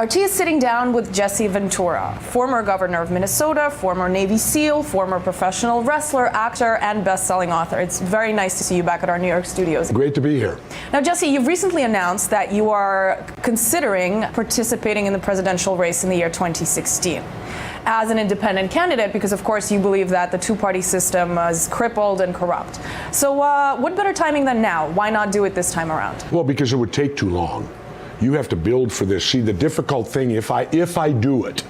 RT is sitting down with Jesse Ventura, former governor of Minnesota, former Navy SEAL, former professional wrestler, actor, and best-selling author. It's very nice to see you back at our New York studios. Great to be here. Now, Jesse, you've recently announced that you are considering participating in the presidential race in the year 2016. As an independent candidate, because of course you believe that the two-party system is crippled and corrupt. So what better timing than now? Why not do it this time around? Well, because it would take too long. You have to build for this. See, the difficult thing, if I do it,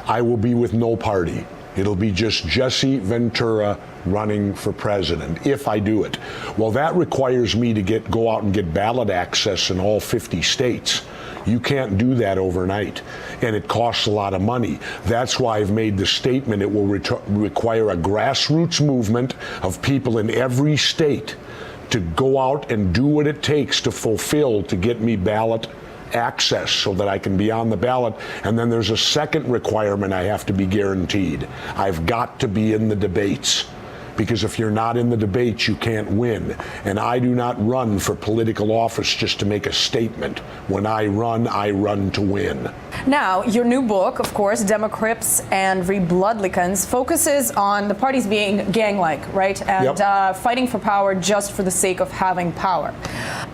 I will be with no party. It'll be just Jesse Ventura running for president, if I do it. Well, that requires me to go out and get ballot access in all 50 states. You can't do that overnight, and it costs a lot of money. That's why I've made the statement it will require a grassroots movement of people in every state to go out and do what it takes to get me ballot access so that I can be on the ballot. And then there's a second requirement I have to be guaranteed. I've got to be in the debates. Because if you're not in the debates, you can't win. And I do not run for political office just to make a statement. When I run to win. Now, your new book, of course, Democrats and Republicans, focuses on the parties being gang-like, right? And fighting for power just for the sake of having power.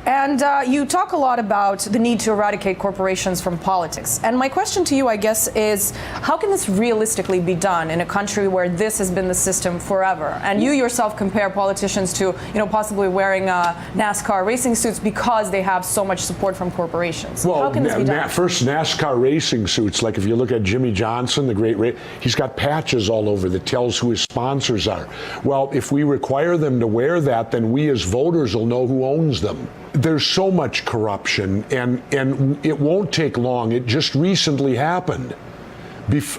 And you talk a lot about the need to eradicate corporations from politics. And my question to you, I guess, is how can this realistically be done in a country where this has been the system forever? And you yourself compare politicians to, possibly wearing NASCAR racing suits because they have so much support from corporations. Well, how can this be done? First, NASCAR racing suits, like if you look at Jimmy Johnson, the great he's got patches all over that tells who his sponsors are. Well, if we require them to wear that, then we as voters will know who owns them. There's so much corruption, and it won't take long. It just recently happened.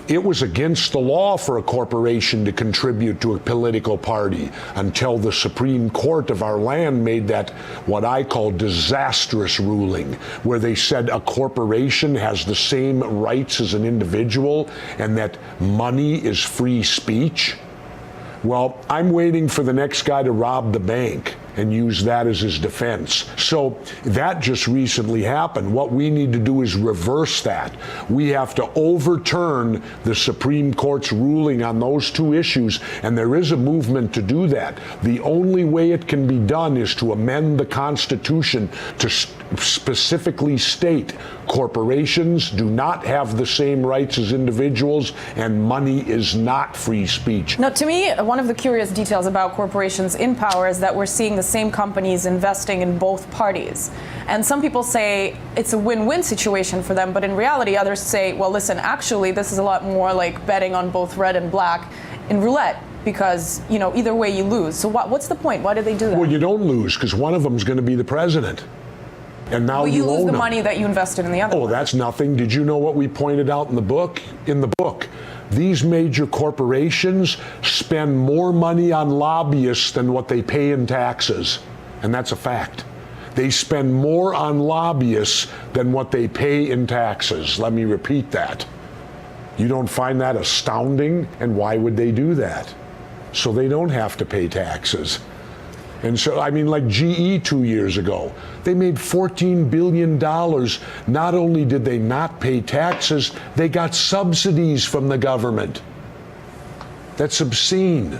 It was against the law for a corporation to contribute to a political party until the Supreme Court of our land made that what I call disastrous ruling, where they said a corporation has the same rights as an individual and that money is free speech. Well, I'm waiting for the next guy to rob the bank and use that as his defense. So that just recently happened. What we need to do is reverse that. We have to overturn the Supreme Court's ruling on those two issues, and there is a movement to do that. The only way it can be done is to amend the Constitution to specifically state corporations do not have the same rights as individuals, and money is not free speech. Now, to me, one of the curious details about corporations in power is that we're seeing the same companies investing in both parties. And some people say it's a win-win situation for them, but in reality, others say, well, listen, actually, this is a lot more like betting on both red and black in roulette. Because, either way you lose. So what's the point? Why do they do that? Well, you don't lose because one of them is going to be the president. And now you lose the them. money that you invested in the other one. That's nothing. Did you know what we pointed out in the book? These major corporations spend more money on lobbyists than what they pay in taxes. And that's a fact. They spend more on lobbyists than what they pay in taxes. Let me repeat that. You don't find that astounding? And why would they do that? So they don't have to pay taxes. And so, like GE 2 years ago, they made $14 billion. Not only did they not pay taxes, they got subsidies from the government. That's obscene.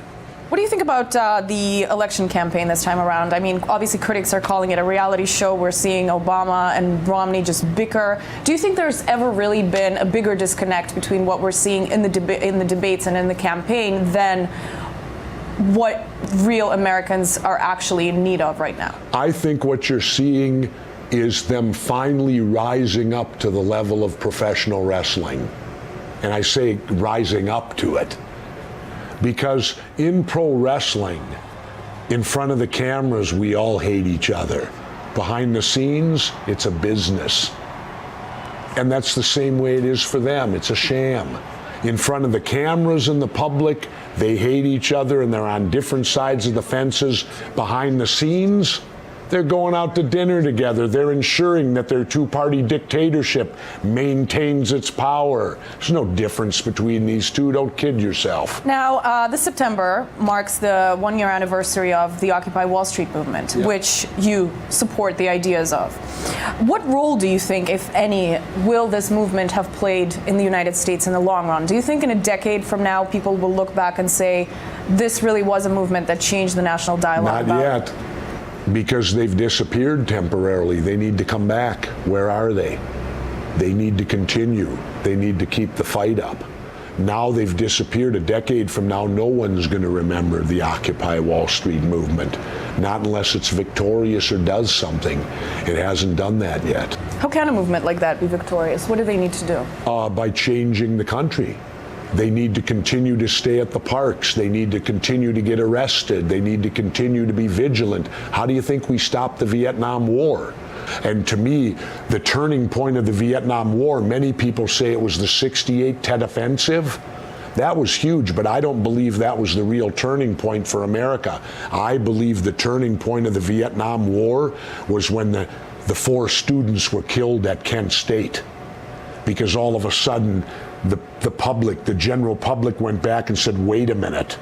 What do you think about the election campaign this time around? Obviously critics are calling it a reality show. We're seeing Obama and Romney just bicker. Do you think there's ever really been a bigger disconnect between what we're seeing in the debates and in the campaign than what real Americans are actually in need of right now? I think what you're seeing is them finally rising up to the level of professional wrestling. And I say rising up to it because in pro wrestling, in front of the cameras, we all hate each other. Behind the scenes, it's a business. And that's the same way it is for them. It's a sham. In front of the cameras and the public, they hate each other and they're on different sides of the fences. Behind the scenes, They're going out to dinner together. They're ensuring that their two-party dictatorship maintains its power. There's no difference between these two. Don't kid yourself. Now, this September marks the one-year anniversary of the Occupy Wall Street movement, which you support the ideas of. What role do you think, if any, will this movement have played in the United States in the long run? Do you think in a decade from now people will look back and say, this really was a movement that changed the national dialogue? Not yet. Because they've disappeared temporarily. They need to come back. Where are they? They need to continue. They need to keep the fight up. Now they've disappeared. A decade from now, no one's going to remember the Occupy Wall Street movement. Not unless it's victorious or does something. It hasn't done that yet. How can a movement like that be victorious? What do they need to do? By changing the country. They need to continue to stay at the parks. They need to continue to get arrested. They need to continue to be vigilant. How do you think we stopped the Vietnam War? And to me, the turning point of the Vietnam War, many people say it was the '68 Tet Offensive. That was huge, but I don't believe that was the real turning point for America. I believe the turning point of the Vietnam War was when the 4 students were killed at Kent State. Because all of a sudden, the public, the general public went back and said, wait a minute,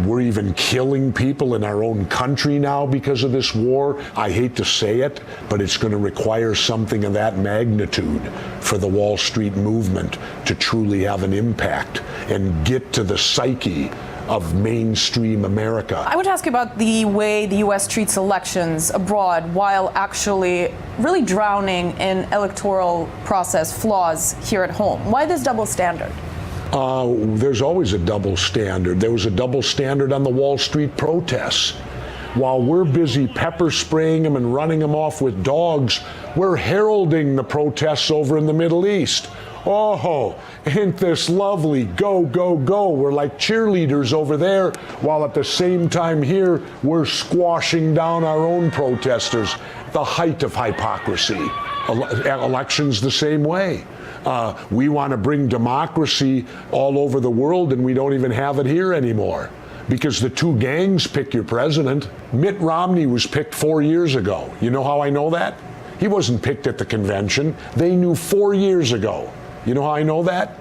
we're even killing people in our own country now because of this war. I hate to say it, but it's going to require something of that magnitude for the Wall Street movement to truly have an impact and get to the psyche of mainstream America. I would ask you about the way the U.S. treats elections abroad while actually really drowning in electoral process flaws here at home. Why this double standard? There's always a double standard. There was a double standard on the Wall Street protests. While we're busy pepper spraying them and running them off with dogs, we're heralding the protests over in the Middle East. Oh, ain't this lovely? Go, go, go. We're like cheerleaders over there, while at the same time here, we're squashing down our own protesters. The height of hypocrisy. Elections the same way. We want to bring democracy all over the world, and we don't even have it here anymore. Because the 2 gangs pick your president. Mitt Romney was picked 4 years ago. You know how I know that? He wasn't picked at the convention. They knew 4 years ago. You know how I know that?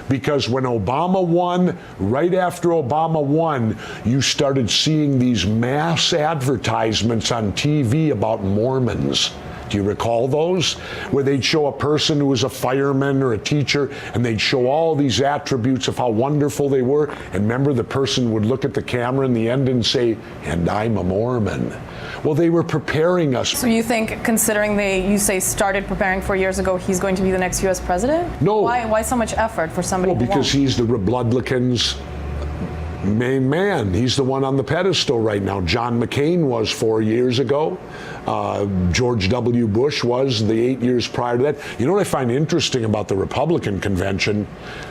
Because when Obama won, right after Obama won, you started seeing these mass advertisements on TV about Mormons. Do you recall those? Where they'd show a person who was a fireman or a teacher, and they'd show all these attributes of how wonderful they were. And remember, the person would look at the camera in the end and say, and I'm a Mormon. Well, they were preparing us. So you think, considering you say started preparing 4 years ago, he's going to be the next U.S. president? No. Why so much effort for somebody who won't? Because he's the Republicans' main man. He's the one on the pedestal right now. John McCain was 4 years ago. George W. Bush was the 8 years prior to that. You know what I find interesting about the Republican convention?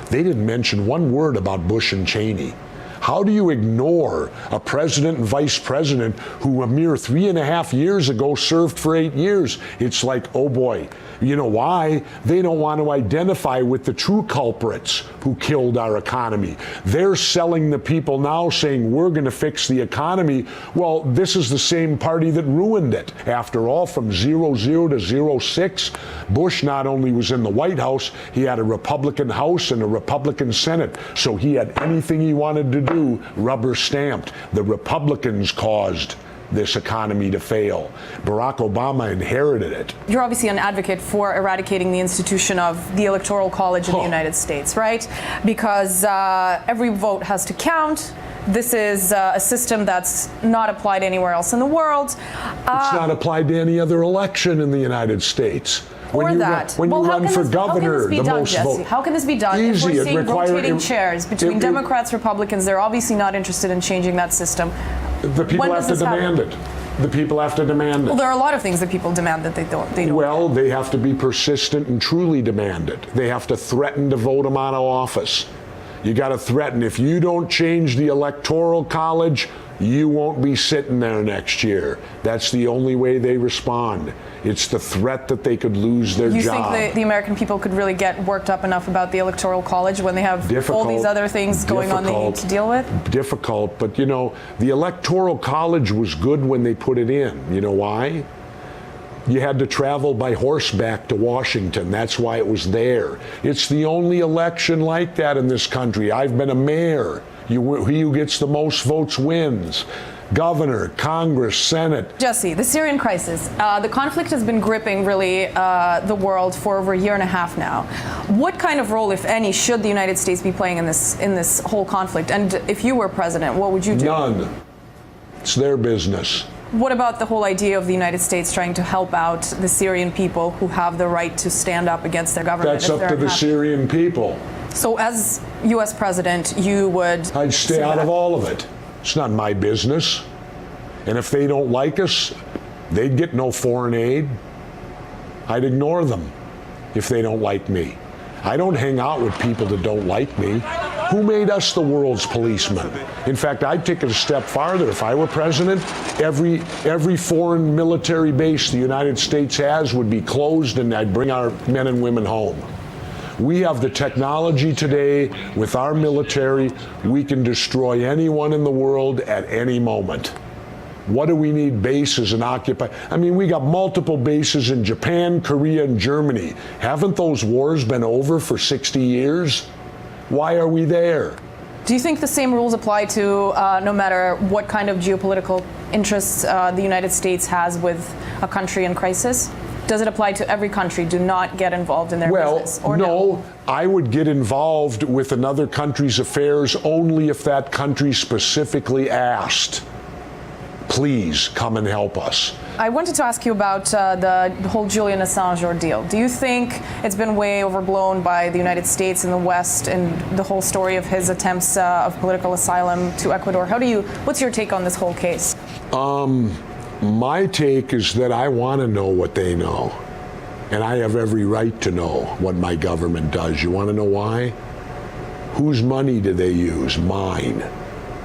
They didn't mention one word about Bush and Cheney. How do you ignore a president and vice president who a mere 3.5 years ago served for 8 years? It's like, oh boy. You know why? They don't want to identify with the true culprits who killed our economy. They're selling the people now saying we're going to fix the economy. Well, this is the same party that ruined it. After all, from 00 to 06, Bush not only was in the White House, he had a Republican House and a Republican Senate. So he had anything he wanted to do rubber stamped. The Republicans caused this economy to fail. Barack Obama inherited it. You're obviously an advocate for eradicating the institution of the Electoral College in the United States, right? Because every vote has to count. This is a system that's not applied anywhere else in the world. It's not applied to any other election in the United States. When you run for governor, the most vote. How can this be done? Easy. If we're seeing rotating chairs between Democrats, Republicans, they're obviously not interested in changing that system. The people have to demand it. The people have to demand it. Well, there are a lot of things that people demand that they don't. Well, they have to be persistent and truly demand it. They have to threaten to vote them out of office. You got to threaten. If you don't change the Electoral College, you won't be sitting there next year. That's the only way they respond. It's the threat that they could lose their job. You think the American people could really get worked up enough about the Electoral College when they have all these other things going on they need to deal with? Difficult, but you know, the Electoral College was good when they put it in. You know why? You had to travel by horseback to Washington. That's why it was there. It's the only election like that in this country. I've been a mayor. He who gets the most votes wins. Governor, Congress, Senate. Jesse, the Syrian crisis. The conflict has been gripping really the world for over a year and a half now. What kind of role, if any, should the United States be playing in this whole conflict? And if you were president, what would you do? None. It's their business. What about the whole idea of the United States trying to help out the Syrian people who have the right to stand up against their government? That's up to the Syrian people. So as U.S. president, you would... I'd stay out of all of it. It's not my business. And if they don't like us, they'd get no foreign aid. I'd ignore them if they don't like me. I don't hang out with people that don't like me. Who made us the world's policemen? In fact, I'd take it a step farther. If I were president, every foreign military base the United States has would be closed, and I'd bring our men and women home. We have the technology today with our military. We can destroy anyone in the world at any moment. What do we need bases and occupy? I mean, we got multiple bases in Japan, Korea, and Germany. Haven't those wars been over for 60 years? Why are we there? Do you think the same rules apply to no matter what kind of geopolitical interests the United States has with a country in crisis? Does it apply to every country? Do not get involved in their business? Or no, I would get involved with another country's affairs only if that country specifically asked. Please come and help us. I wanted to ask you about the whole Julian Assange ordeal. Do you think it's been way overblown by the United States and the West and the whole story of his attempts of political asylum to Ecuador? What's your take on this whole case? My take is that I want to know what they know. And I have every right to know what my government does. You want to know why? Whose money do they use? Mine.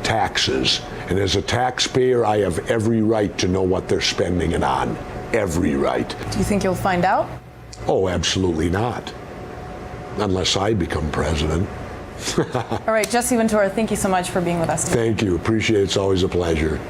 Taxes. And as a taxpayer, I have every right to know what they're spending it on. Every right. Do you think you'll find out? Oh, absolutely not. Unless I become president. All right, Jesse Ventura, thank you so much for being with us today. Thank you. Appreciate it. It's always a pleasure.